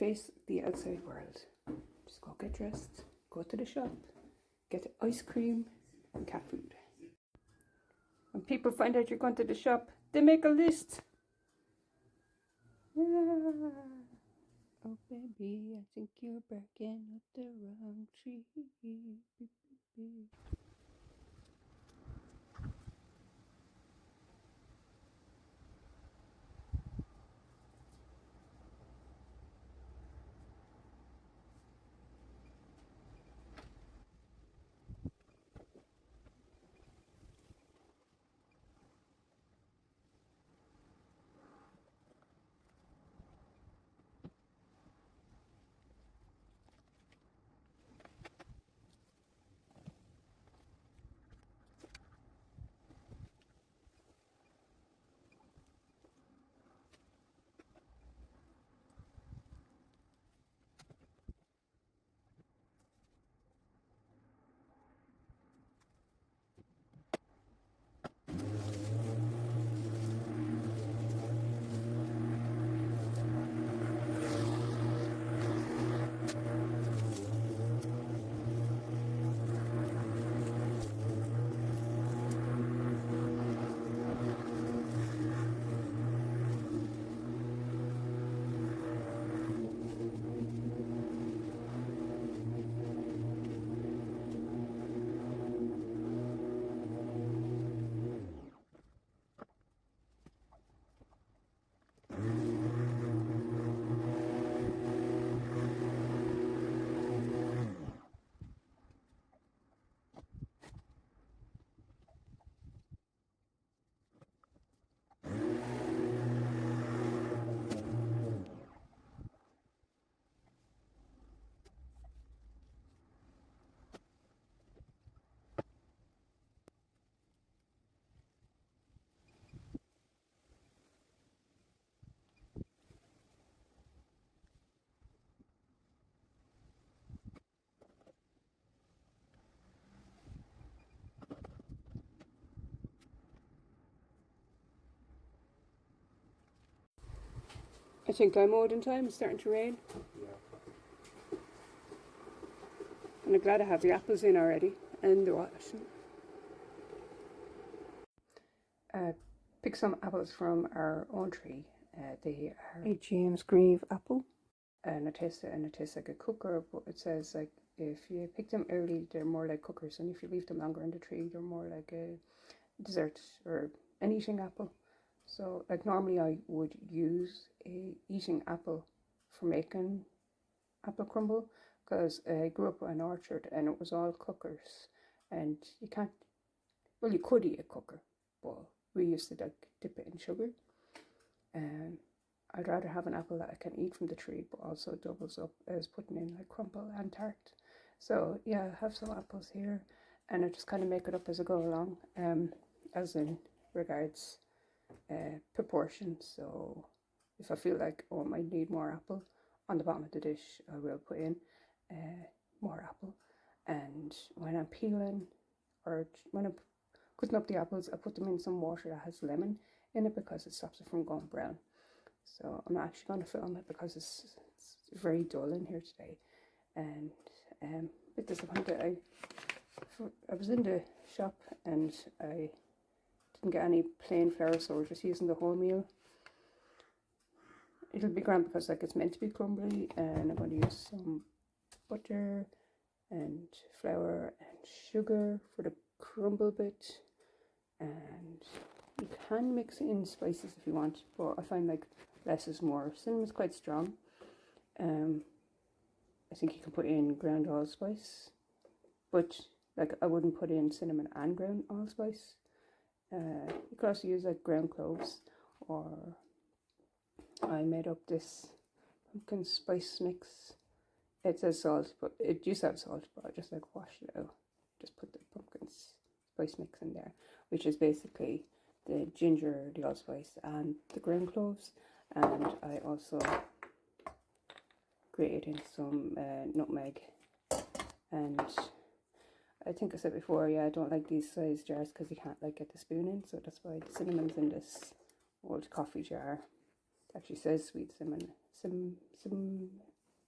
face the outside world. Just go get dressed, go to the shop, get ice cream and cat food. When people find out you're going to the shop, they make a list. Ah, oh baby, I think you're barking up the wrong tree. I think I'm mowed in time. It's starting to rain. Yeah. And I'm glad I have the apples in already and the washing. Pick some apples from our own tree. They are a James Grieve apple. And it tastes like a cooker, but it says like if you pick them early, they're more like cookers, and if you leave them longer in the tree, they're more like a dessert or an eating apple. So like normally I would use a eating apple for making apple crumble, because I grew up in an orchard and it was all cookers, and you can't, well, you could eat a cooker, but we used to like dip it in sugar. And I'd rather have an apple that I can eat from the tree, but also doubles up as putting in like crumble and tart. So yeah, I have some apples here, and I just kind of make it up as I go along, as in regards proportions. So if I feel like, oh, I might need more apple on the bottom of the dish, I will put in more apple. And when I'm peeling or when I'm cutting up the apples, I put them in some water that has lemon in it because it stops it from going brown. So I'm not actually going to film it because it's very dull in here today, and a bit disappointed. I was in the shop and I didn't get any plain flour, so we're just using the wholemeal. It'll be grand because like it's meant to be crumbly, and I'm going to use some butter and flour and sugar for the crumble bit, and you can mix in spices if you want, but I find like less is more. Cinnamon's quite strong. I think you can put in ground allspice, but like I wouldn't put in cinnamon and ground allspice. You could also use like ground cloves, or I made up this pumpkin spice mix. It says salt, but it used to have salt, but I just like washed it out. Just put the pumpkin spice mix in there, which is basically the ginger, the allspice, and the ground cloves. And I also grated in some nutmeg. And I think I said before, yeah, I don't like these size jars because you can't like get the spoon in, so that's why the cinnamon's in this old coffee jar. It actually says sweet cinnamon,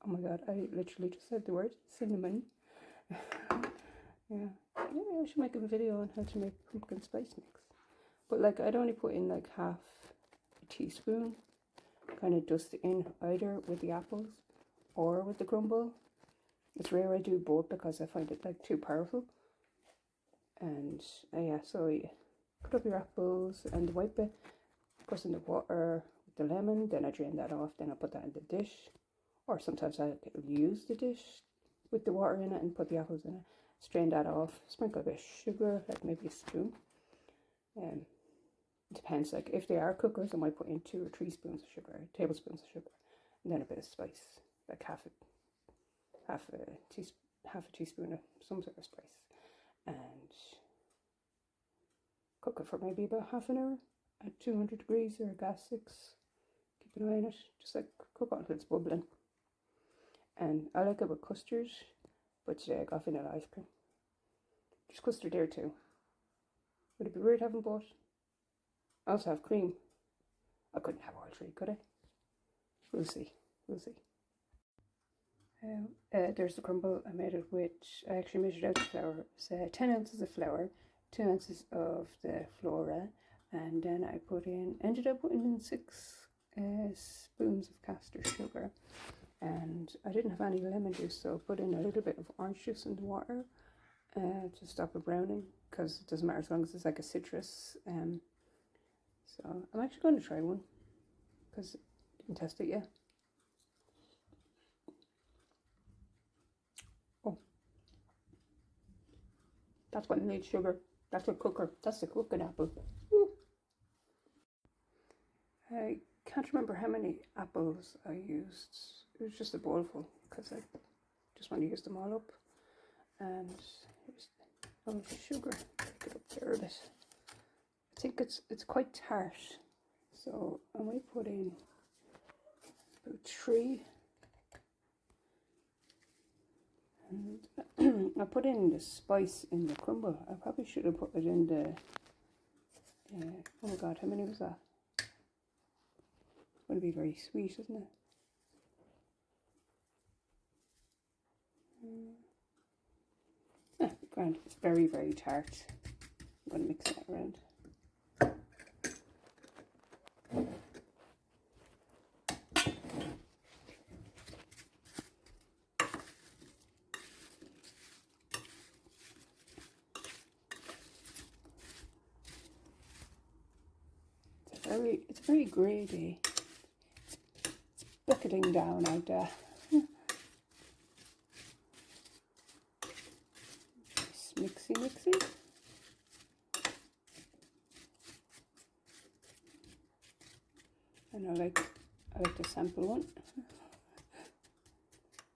Oh my god, I literally just said the word cinnamon. Yeah, maybe I should make a video on how to make pumpkin spice mix. But like, I'd only put in like half a teaspoon, kind of dust it in either with the apples or with the crumble. It's rare I do both because I find it like too powerful. And yeah, so you cut up your apples and the white bit, put in the water with the lemon, then I drain that off, then I put that in the dish. Or sometimes I use the dish with the water in it and put the apples in it. Strain that off, sprinkle a bit of sugar, like maybe a spoon. It depends, like if they are cookers, I might put in 2 or 3 spoons of sugar, tablespoons of sugar, and then a bit of spice, like half a teaspoon of some sort of spice, and cook it for maybe about half an hour at 200 degrees or gas 6. Keep an eye on it, just like cook it until it's bubbling. And I like it with custard, but today I got vanilla ice cream. There's custard there too. Would it be weird having both? I also have cream. I couldn't have all 3, could I? We'll see. We'll see. There's the crumble. I made it with, I actually measured out the flour. So 10 ounces of flour, 2 ounces of the flora, and then I ended up putting in 6 spoons of caster sugar. And I didn't have any lemon juice, so I put in a little bit of orange juice in the water to stop it browning, because it doesn't matter as long as it's like a citrus. So I'm actually going to try one, because I didn't test it yet. Oh, that's what needs sugar. That's a cooker. That's the cooking apple. Woo. I can't remember how many apples I used. It was just a bowl full, because I just want to use them all up. And here's the sugar. Take it up there a bit. I think it's quite tart, so I might put in about 3. And I put in the spice in the crumble. I probably should have put it in the. Oh my god, how many was that? It's going to be very sweet, isn't it? Grand. It's very, very tart. I'm going to mix that around. It's very grady. It's bucketing down out there. Mixy. And I like to sample one.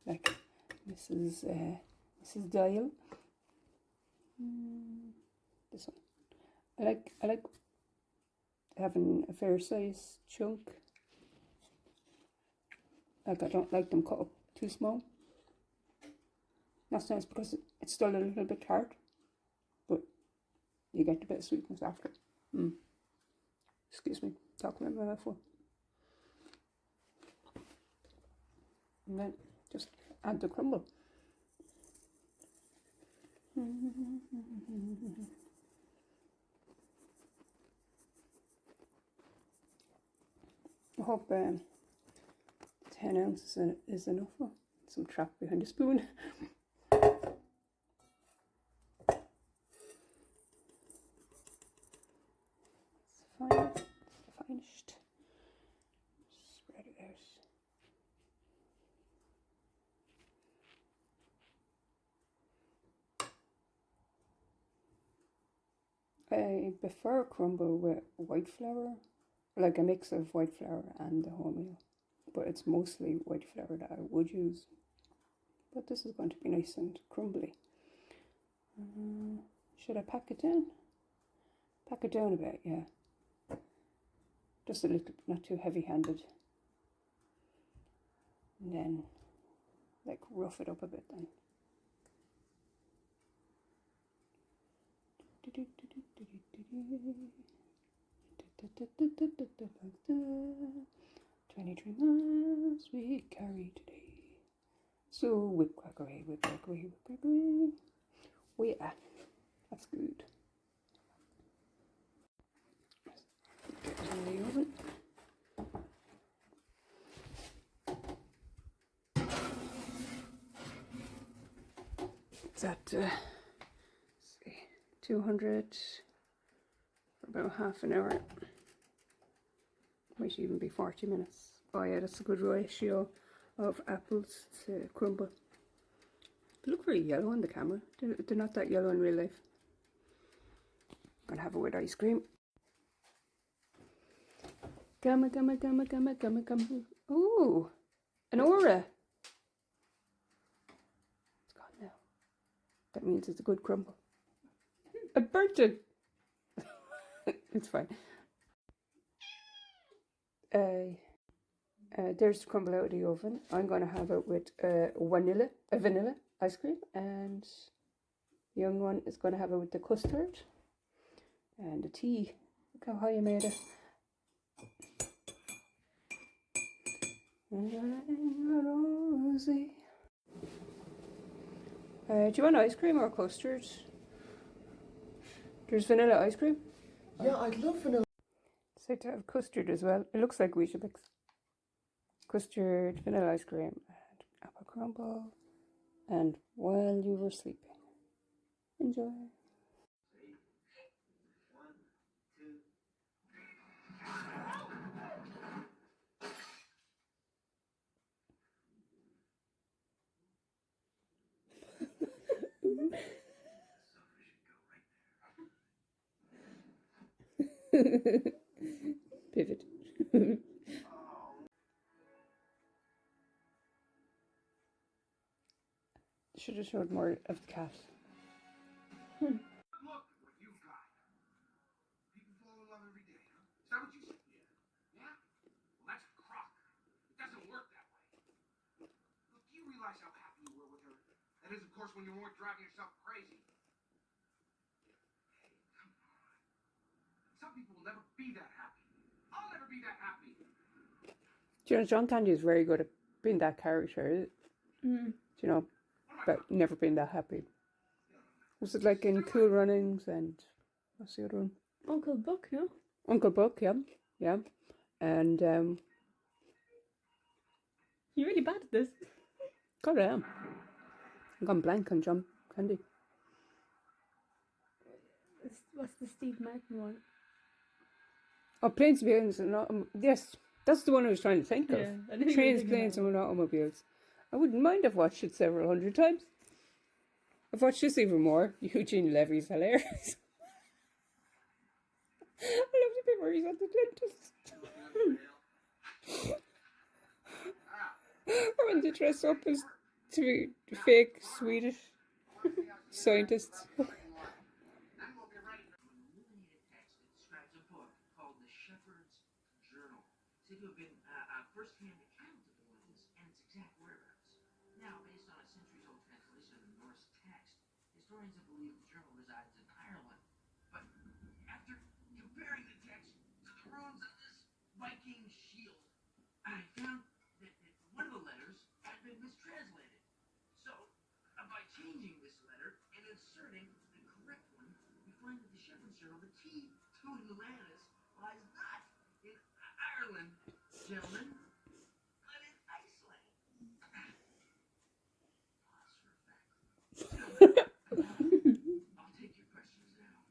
Like Mrs. Dial. This one. I like having a fair size chunk. Like, I don't like them cut up too small. That's nice because it's still a little bit tart, but you get a bit of sweetness after. Excuse me, talking about my mouthful. And then just add the crumble. I hope 10 ounces is enough. Some trap behind the spoon. It's finished. Spread it out. I prefer crumble with white flour, like a mix of white flour and the wholemeal, but it's mostly white flour that I would use. But this is going to be nice and crumbly. Should I pack it down? Pack it down a bit, yeah. Just a little, not too heavy-handed. And then, like, rough it up a bit then. 23 miles we carry today. So whip crack away, whip crack away, whip crack away. Oh yeah, that's good. Get it in the oven. It's at 200 for about half an hour. Might even be 40 minutes. Oh yeah, that's a good ratio of apples to crumble. They look very yellow on the camera. They're not that yellow in real life. I'm gonna have it with ice cream. Gumma, gumma, gumma, gumma, gumma, gumma. Ooh, an aura. It's gone now. That means it's a good crumble. I burnt it. It's fine. There's the crumble out of the oven. I'm going to have it with vanilla ice cream, and the young one is going to have it with the custard and the tea. Look how high I made it. Do you want ice cream or custard? There's vanilla ice cream. Yeah, I'd love vanilla. It's like to have custard as well. It looks like we should mix custard, vanilla ice cream, and apple crumble. And while you were sleeping, enjoy. Pivot. Should have showed more of the cat. Look at what you've got. People fall in love every day, huh? Is that what you said? Yeah. Yeah? Well, that's a crock. It doesn't work that way. Look, do you realize how happy you were with her? That is, of course, when you weren't driving yourself crazy. Hey, come on. Some people will never be that happy. I'll never be that happy. Do you know, John Candy is very good at being that character. Do you know, but never being that happy. Was it like in Cool Runnings and what's the other one? Uncle Buck, no? Uncle Buck, yeah, yeah, and You're really bad at this. God I am. I'm gone blank on John Candy. What's the Steve Martin one? Oh, Planes, Planes and yes, that's the one I was trying to think of. Yeah, I knew you were Trains, thinking Planes that and Automobiles. I wouldn't mind. I've watched it several hundred times. I've watched this even more. Eugene Levy's hilarious. I love the bit where he's at the dentist. Or when they dress up as to be fake Swedish scientists. Said to have been first-hand account of the lands and its exact whereabouts. Now, based on a centuries-old translation of the Norse text, historians have believed the journal resides in Ireland. But after comparing the text to the runes of this Viking shield, I found that one of the letters had been mistranslated. So, by changing this letter and inserting the correct one, we find that the shepherd's journal, the key to Atlantis, lies not in Ireland, gentlemen, but in Iceland. Pause for effect. I'll take your questions now.